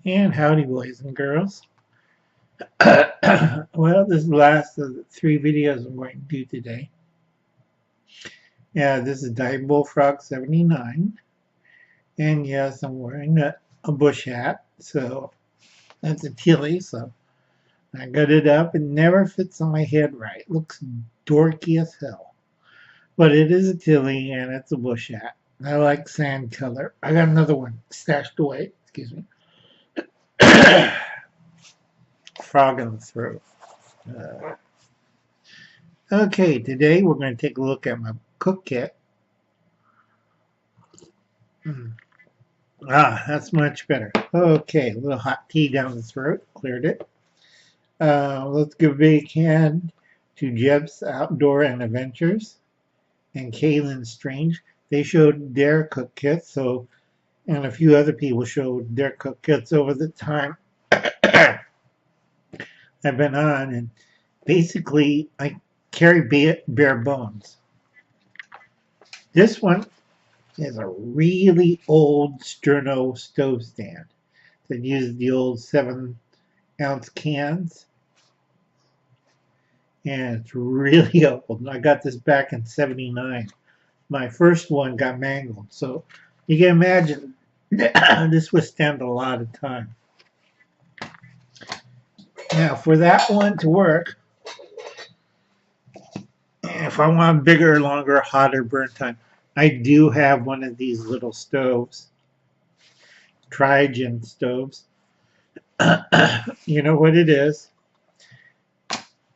And howdy, boys and girls. Well, this is the last of the 3 videos I'm going to do today. Yeah, this is Diebulfrog79. And yes, I'm wearing a bush hat. So that's a tilly. So I got it up. It never fits on my head right. It looks dorky as hell. But it is a tilly and it's a bush hat. I like sand color. I got another one stashed away. Excuse me. Frog in the throat. Okay, today we're going to take a look at my cook kit. That's much better. Okay, a little hot tea down the throat. Cleared it. Let's give a big hand to Jeb's Outdoor and Adventures and Kaylin Strange. They showed their cook kits, and a few other people showed their cook kits over the time I've been on, and basically I carry bare bones. This one is a really old sterno stove stand that uses the old 7-ounce cans, and it's really old. I got this back in '79. My first one got mangled, so you can imagine this would stand a lot of time. Now, for that one to work, if I want bigger, longer, hotter burn time, I do have one of these little stoves, Trigen stoves. You know what it is.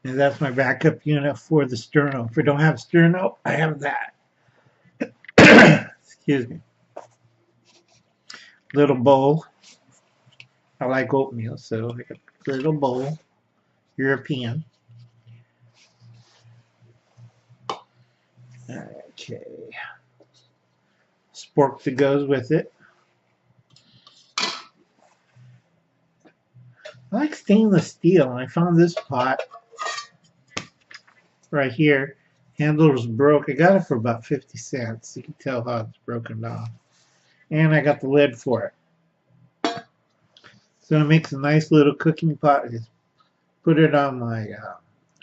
And that's my backup unit for the sterno. If I don't have sterno, I have that. Excuse me. Little bowl. I like oatmeal, so I got a little bowl. European. Okay. Spork that goes with it. I like stainless steel, and I found this pot right here. Handle's broke. I got it for about 50 cents. You can tell how it's broken off. And I got the lid for it. So it makes a nice little cooking pot. I just put it on my,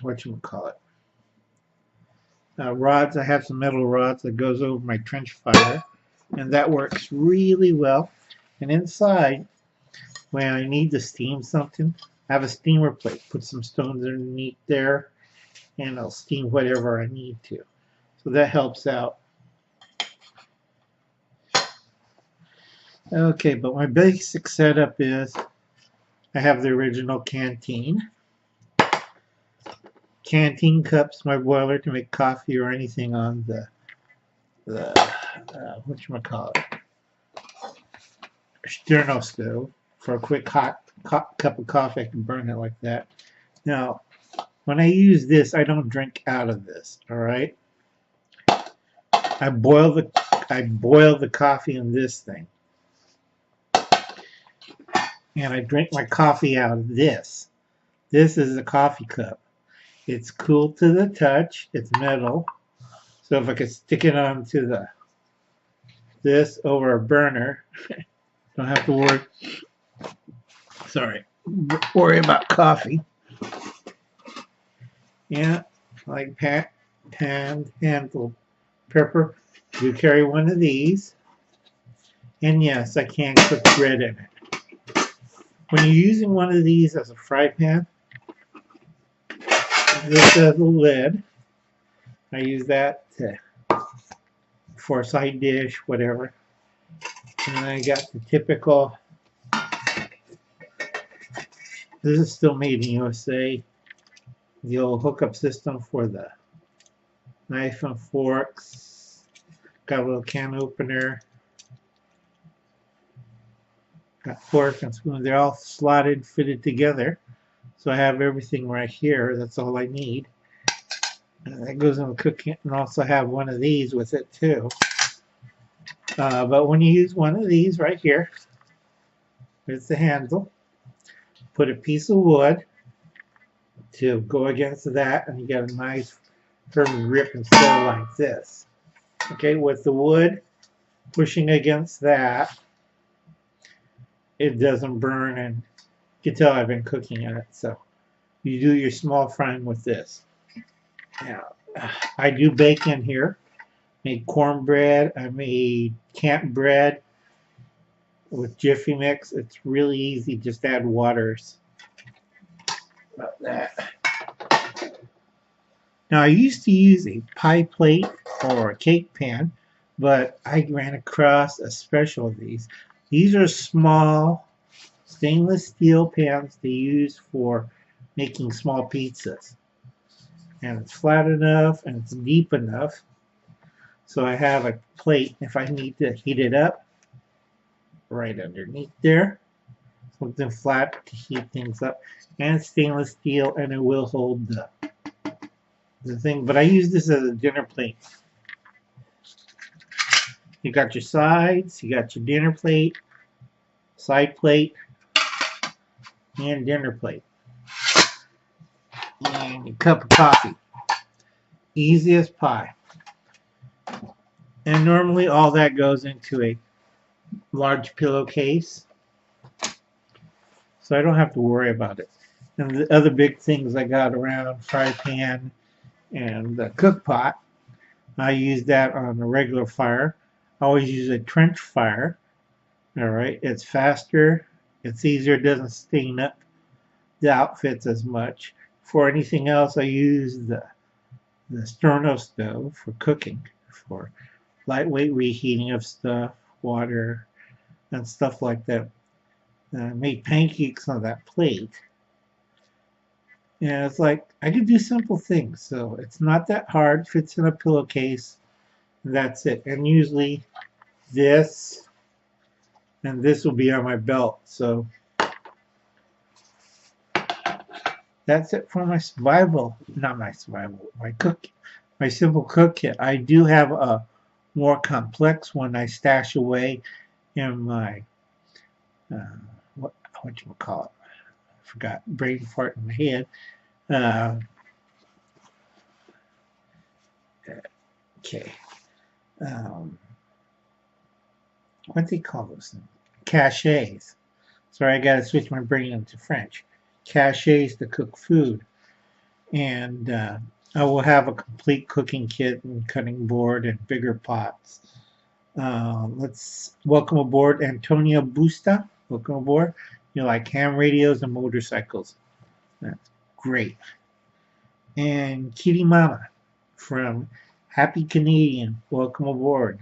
whatchamacallit, rods. I have some metal rods that goes over my trench fire. And that works really well. And inside, when I need to steam something, I have a steamer plate. Put some stones underneath there, and I'll steam whatever I need to. So that helps out. Okay, but my basic setup is I have the original canteen. Canteen cups, my boiler to make coffee or anything on the whatchamacallit, sterno stove for a quick hot cup of coffee. I can burn it like that. Now, when I use this, I don't drink out of this. All right, I boil the coffee in this thing, and I drink my coffee out of this. This is a coffee cup. It's cool to the touch. It's metal, so if I could stick it onto this over a burner, don't have to worry about coffee. Yeah, like handle pepper. You carry one of these, and yes, I can cook bread in it. When you're using one of these as a fry pan, this has a lid. I use that for a side dish, whatever. And I got the typical. This is still made in USA. The old hookup system for the knife and forks. Got a little can opener. Got fork and spoon. They're all slotted, fitted together. So I have everything right here. That's all I need. And that goes in the cooking. And also have one of these with it too. But when you use one of these right here, there's the handle. Put a piece of wood to go against that, and you get a nice firm grip instead of like this. Okay, with the wood pushing against that, it doesn't burn, and you can tell I've been cooking in it. So you do your small frying with this. Now, I do bake in here. Made cornbread. I made camp bread with Jiffy Mix. It's really easy. Just add waters. About that. Now, I used to use a pie plate or a cake pan, but I ran across a special of these. These are small stainless steel pans they use for making small pizzas. And it's flat enough and it's deep enough. So I have a plate if I need to heat it up right underneath there. Something flat to heat things up. And stainless steel, and it will hold the thing. But I use this as a dinner plate. You got your sides, you got your dinner plate, side plate, and dinner plate. And a cup of coffee. Easy as pie. And normally all that goes into a large pillowcase, so I don't have to worry about it. And the other big things I got around, fry pan and the cook pot, I use that on a regular fire. I always use a trench fire. Alright, it's faster, it's easier, it doesn't stain up the outfits as much. For anything else, I use the sterno stove for cooking, for lightweight reheating of stuff, water, and stuff like that. I made pancakes on that plate. And it's like, I can do simple things, so it's not that hard, fits in a pillowcase, and that's it. And usually this and this will be on my belt, so that's it for my survival, not my survival, my simple cook kit. I do have a more complex one I stash away in my, what you call it? I forgot, brain fart in my head. Okay. What do they call those things? Caches. Sorry, I gotta switch my brain into French. Caches to cook food. And I will have a complete cooking kit and cutting board and bigger pots. Let's welcome aboard Antonio Busta. Welcome aboard. You like ham radios and motorcycles. That's great. And Kitty Mama from Happy Canadian. Welcome aboard.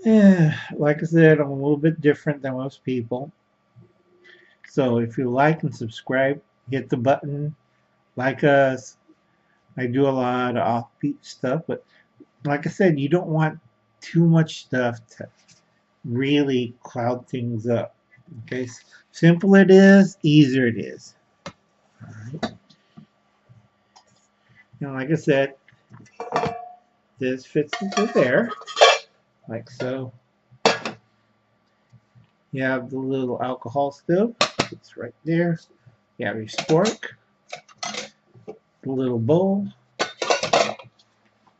Like I said, I'm a little bit different than most people. So if you like and subscribe, hit the button, like us. I do a lot of offbeat stuff, but like I said, you don't want too much stuff to really cloud things up. Okay, simple it is, easier it is. All right. And like I said, this fits into there, like so. You have the little alcohol stove, it's right there. You have your spork, the little bowl,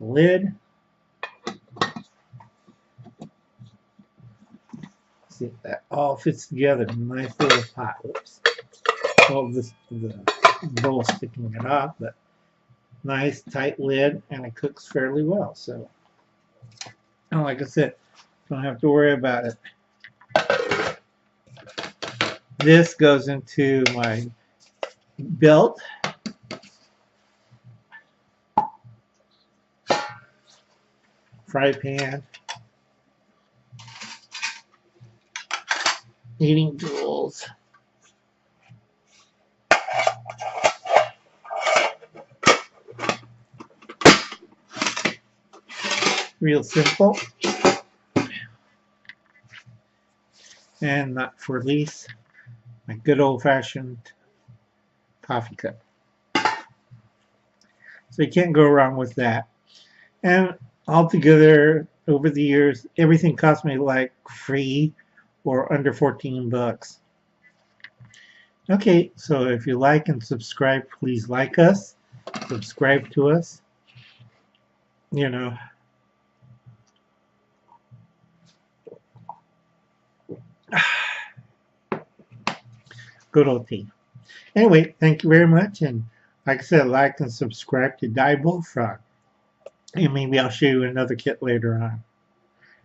lid. See if that all fits together in a nice little pot. Oops. Well, the bowl sticking it off, but nice tight lid, and it cooks fairly well. So, and like I said, don't have to worry about it. This goes into my belt. Fry pan. Eating tools. Real simple. And not for least, my good old-fashioned coffee cup. So you can't go wrong with that. And altogether, over the years, everything cost me like free or under 14 bucks. Okay, so if you like and subscribe, please like us. subscribe to us. You know, good old tea. Anyway, thank you very much. And like I said, like and subscribe to Diebulfrog. And maybe I'll show you another kit later on.